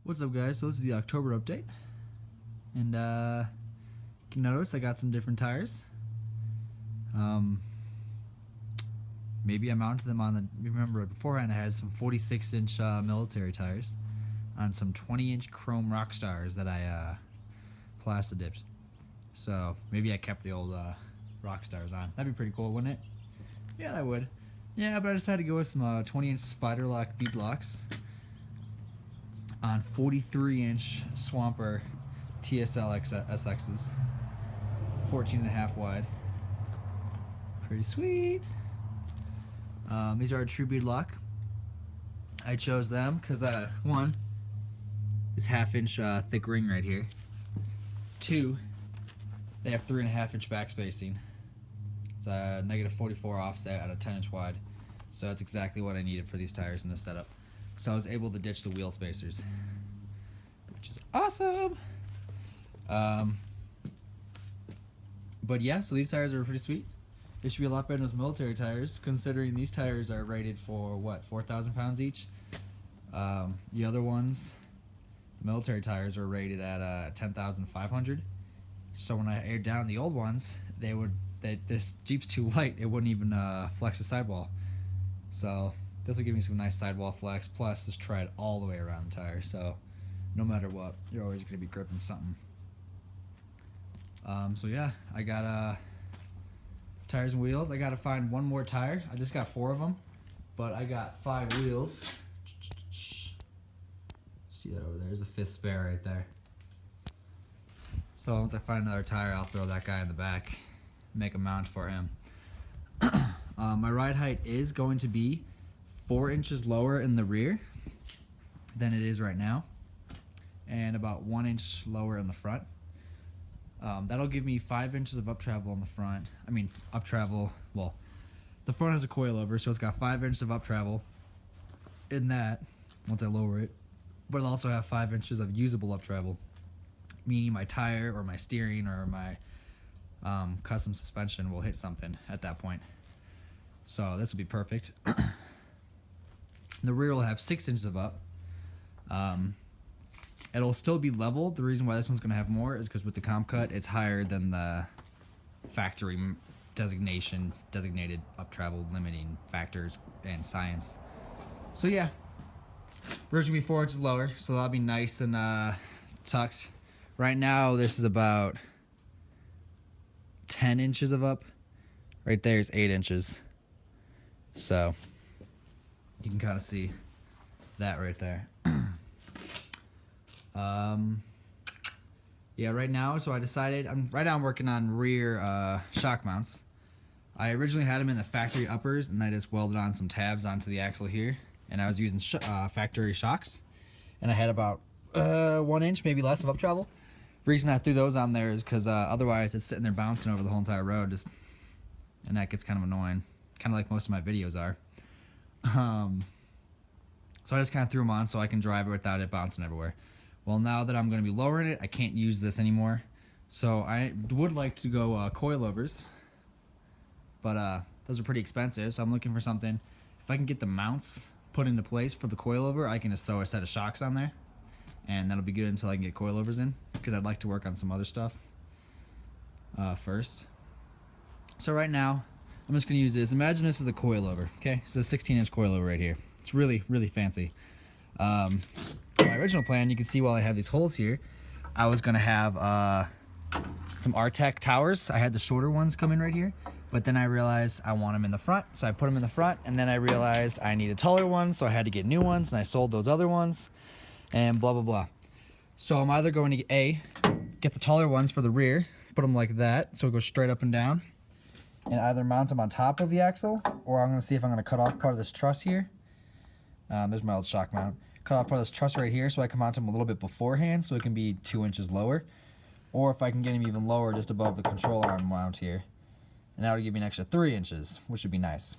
What's up, guys? So this is the October update, and you can notice I got some different tires. Maybe I mounted them on the. Remember beforehand I had some 46-inch military tires on some 20-inch chrome rock stars that I plasti dipped. So maybe I kept the old rock stars on. That'd be pretty cool, wouldn't it? Yeah, that would. Yeah, but I decided to go with some 20-inch spider lock B blocks on 43-inch Swamper TSL SXs, 14.5 wide. Pretty sweet. These are a true bead lock. I chose them because one is 1/2-inch thick ring right here. Two, they have 3.5-inch back spacing. It's a -44 offset at a 10-inch wide, so that's exactly what I needed for these tires in this setup. So I was able to ditch the wheel spacers, which is awesome. But yeah, so these tires are pretty sweet. They should be a lot better than those military tires, considering these tires are rated for what, 4,000 pounds each. The other ones, the military tires, are rated at 10,500. So when I aired down the old ones, this Jeep's too light; it wouldn't even flex the sidewall. So this will give me some nice sidewall flex. Plus, this tread all the way around the tire, so no matter what, you're always going to be gripping something. So yeah, I got tires and wheels. I got to find one more tire. I just got 4 of them, but I got 5 wheels. See that over there? There's a 5th spare right there. So once I find another tire, I'll throw that guy in the back, make a mount for him. My ride height is going to be 4 inches lower in the rear than it is right now, and about 1 inch lower in the front. That'll give me 5 inches of up travel on the front. I mean, up travel, well, the front has a coilover, so it's got 5 inches of up travel in that, once I lower it. But it'll also have 5 inches of usable up travel, meaning my tire or my steering or my custom suspension will hit something at that point. So this will be perfect. The rear will have 6 inches of up. It'll still be leveled. The reason why this one's going to have more is because with the comp cut, it's higher than the factory designated up travel limiting factors and science. So yeah, rear's going to be 4 inches lower, so that'll be nice and tucked. Right now, this is about 10 inches of up. Right there is 8 inches. So you can kind of see that right there. Yeah, right now, so I decided, right now I'm working on rear shock mounts. I originally had them in the factory uppers, and I just welded on some tabs onto the axle here, and I was using factory shocks, and I had about 1 inch, maybe less, of up travel. Reason I threw those on there is because otherwise it's sitting there bouncing over the whole entire road, and that gets kind of annoying, kind of like most of my videos are. So I just kind of threw them on so I can drive it without it bouncing everywhere. Well, now that I'm going to be lowering it, I can't use this anymore. So I would like to go coilovers, but those are pretty expensive. So I'm looking for something. If I can get the mounts put into place for the coilover, I can just throw a set of shocks on there, and that'll be good until I can get coilovers in, because I'd like to work on some other stuff first. So right now, I'm just going to use this. Imagine this is a coilover, okay? It's a 16-inch coilover right here. It's really, really fancy. My original plan, you can see while I have these holes here, I was going to have some R-Tech towers. I had the shorter ones come in right here, but then I realized I want them in the front, so I put them in the front, and then I realized I needed taller ones, so I had to get new ones, and I sold those other ones, and blah, blah, blah. So I'm either going to, get the taller ones for the rear, put them like that, so it goes straight up and down, and either mount them on top of the axle, or I'm going to see if I'm going to cut off part of this truss here. There's my old shock mount. Cut off part of this truss right here so I can mount them a little bit beforehand so it can be 2 inches lower. Or if I can get them even lower, just above the control arm mount here. And that would give me an extra 3 inches, which would be nice.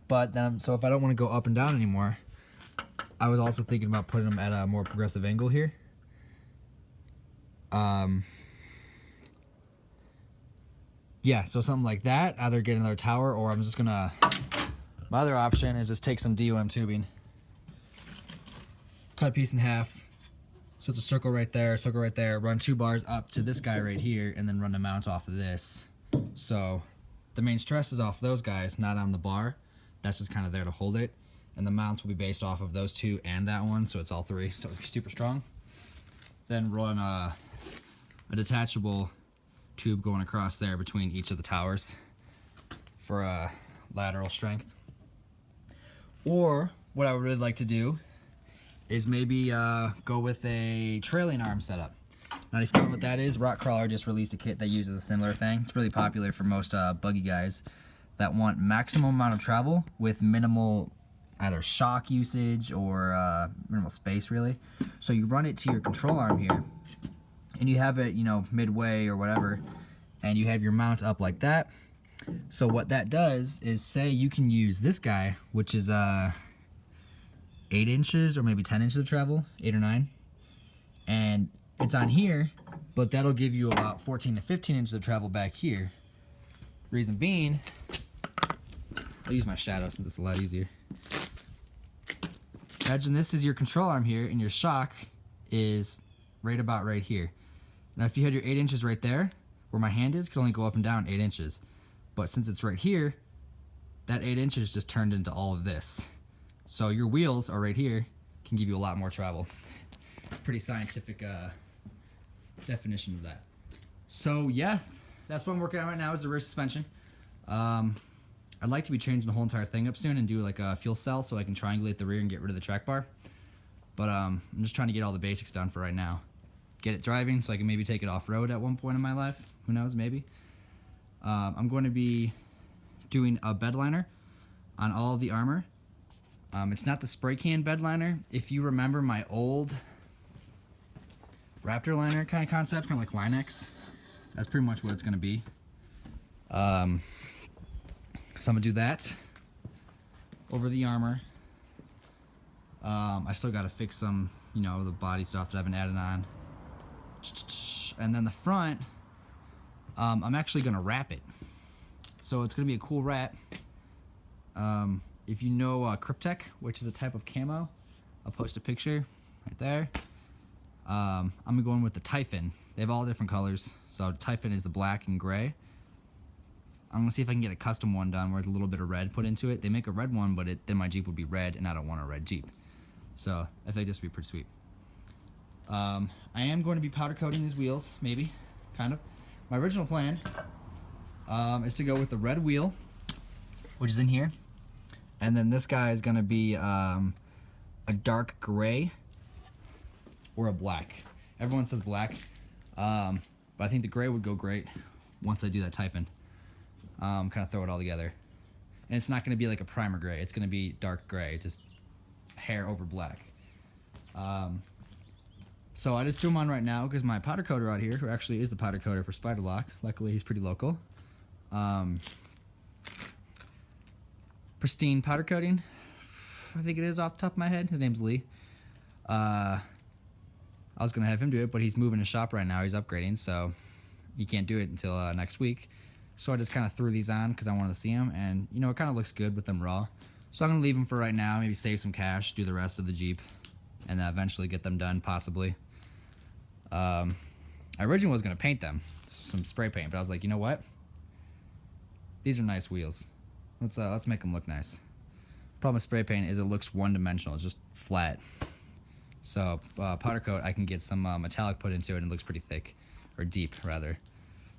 But then, so if I don't want to go up and down anymore, I was also thinking about putting them at a more progressive angle here. Yeah, so something like that. Either get another tower, or I'm just gonna. My other option is just take some DOM tubing cut a piece in half. So it's a circle right there, run 2 bars up to this guy right here, and then run the mount off of this. So the main stress is off those guys, not on the bar. That's just kind of there to hold it. And the mounts will be based off of those 2 and that one, so it's all 3, so it'll be super strong. Then run a detachable tube going across there between each of the towers for lateral strength. Or what I would really like to do is maybe go with a trailing arm setup. Now, if you don't know what that is, Rock Crawler just released a kit that uses a similar thing. It's really popular for most buggy guys that want maximum amount of travel with minimal either shock usage or minimal space, really. So you run it to your control arm here, and you have it, you know, midway or whatever, and you have your mount up like that. So what that does is, say you can use this guy, which is 8 inches or maybe 10 inches of travel, 8 or 9, and it's on here, but that'll give you about 14 to 15 inches of travel back here. Reason being, I'll use my shadow since it's a lot easier. Imagine this is your control arm here, and your shock is right about right here. Now if you had your 8 inches right there, where my hand is, it could only go up and down 8 inches. But since it's right here, that 8 inches just turned into all of this. So your wheels are right here, can give you a lot more travel. Pretty scientific definition of that. So yeah, that's what I'm working on right now, is the rear suspension. I'd like to be changing the whole entire thing up soon and do like a fuel cell so I can triangulate the rear and get rid of the track bar. But I'm just trying to get all the basics done for right now. Get it driving so I can maybe take it off-road at one point in my life. Who knows, maybe. I'm going to be doing a bed liner on all of the armor. It's not the spray can bed liner. If you remember my old Raptor liner kind of concept, kind of like Linex, that's pretty much what it's going to be. So I'm going to do that over the armor. I still got to fix some, you know, the body stuff that I've been adding on. And then the front, I'm actually going to wrap it. So it's going to be a cool wrap. If you know Cryptek, which is a type of camo, I'll post a picture right there. I'm going with the Typhon. They have all different colors. So Typhon is the black and gray. I'm going to see if I can get a custom one done where it's a little bit of red put into it. They make a red one, but then my Jeep would be red, and I don't want a red Jeep. So I think this would be pretty sweet. I am going to be powder coating these wheels, maybe, kind of. My original plan is to go with the red wheel, which is in here. And then this guy is going to be a dark gray or a black. Everyone says black, but I think the gray would go great once I do that Typhon. Kind of throw it all together. And it's not going to be like a primer gray. It's going to be dark gray, just hair over black. So I just threw them on right now because my powder coater out here, who actually is the powder coater for Spider Lock, luckily he's pretty local. Pristine powder coating, I think it is off the top of my head. His name's Lee. I was going to have him do it, but he's moving his shop right now. He's upgrading, so he can't do it until next week. So I just kind of threw these on because I wanted to see them, and you know, it kind of looks good with them raw. So I'm going to leave them for right now, maybe save some cash, do the rest of the Jeep, and eventually get them done, possibly. I originally was going to paint them, some spray paint, but I was like, you know what? These are nice wheels. Let's make them look nice. Problem with spray paint is it looks one-dimensional. It's just flat. So powder coat, I can get some metallic put into it, and it looks pretty thick, or deep rather.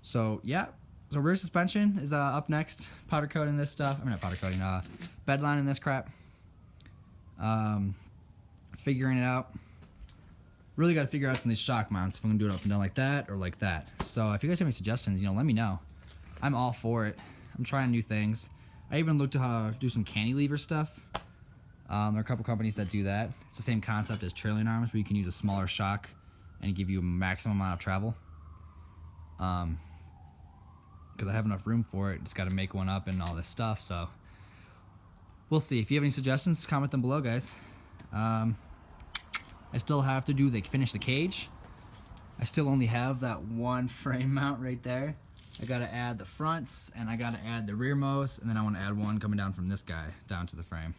So yeah. So rear suspension is up next. Powder coating this stuff. I mean, not powder coating. Bed lining this crap. Figuring it out. Really got to figure out some of these shock mounts. If I'm gonna do it up and down like that or like that. So if you guys have any suggestions, you know, let me know. I'm all for it. I'm trying new things. I even looked at how to do some cantilever stuff. There are a couple companies that do that. It's the same concept as trailing arms, where you can use a smaller shock and give you a maximum amount of travel. Because I have enough room for it. Just got to make one up and all this stuff. So we'll see. If you have any suggestions, comment them below, guys. I still have to finish the cage. I still only have that one frame mount right there. I got to add the fronts, and I got to add the rearmost, and then I want to add one coming down from this guy down to the frame.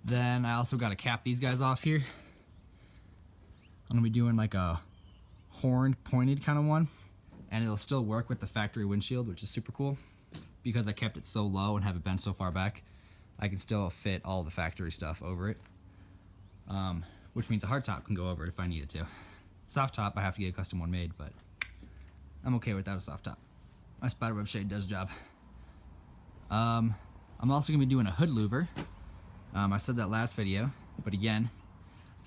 Then I also got to cap these guys off here. I'm gonna be doing like a horned pointed kind of one, and it'll still work with the factory windshield, which is super cool because I kept it so low and have it bent so far back. I can still fit all the factory stuff over it, which means a hard top can go over it if I needed to. Soft top, I have to get a custom one made, but I'm okay without a soft top. My spiderweb shade does the job. I'm also gonna be doing a hood louver. I said that last video, but again,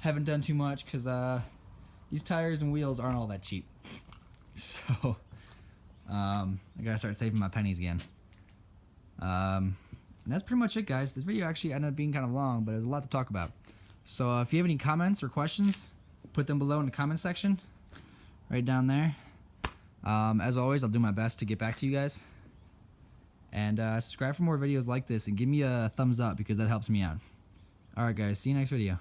haven't done too much because these tires and wheels aren't all that cheap. So I gotta start saving my pennies again. And that's pretty much it, guys. This video actually ended up being kind of long, but there's a lot to talk about. So if you have any comments or questions, put them below in the comment section, right down there. As always, I'll do my best to get back to you guys. And subscribe for more videos like this, and give me a thumbs up because that helps me out. Alright guys, see you next video.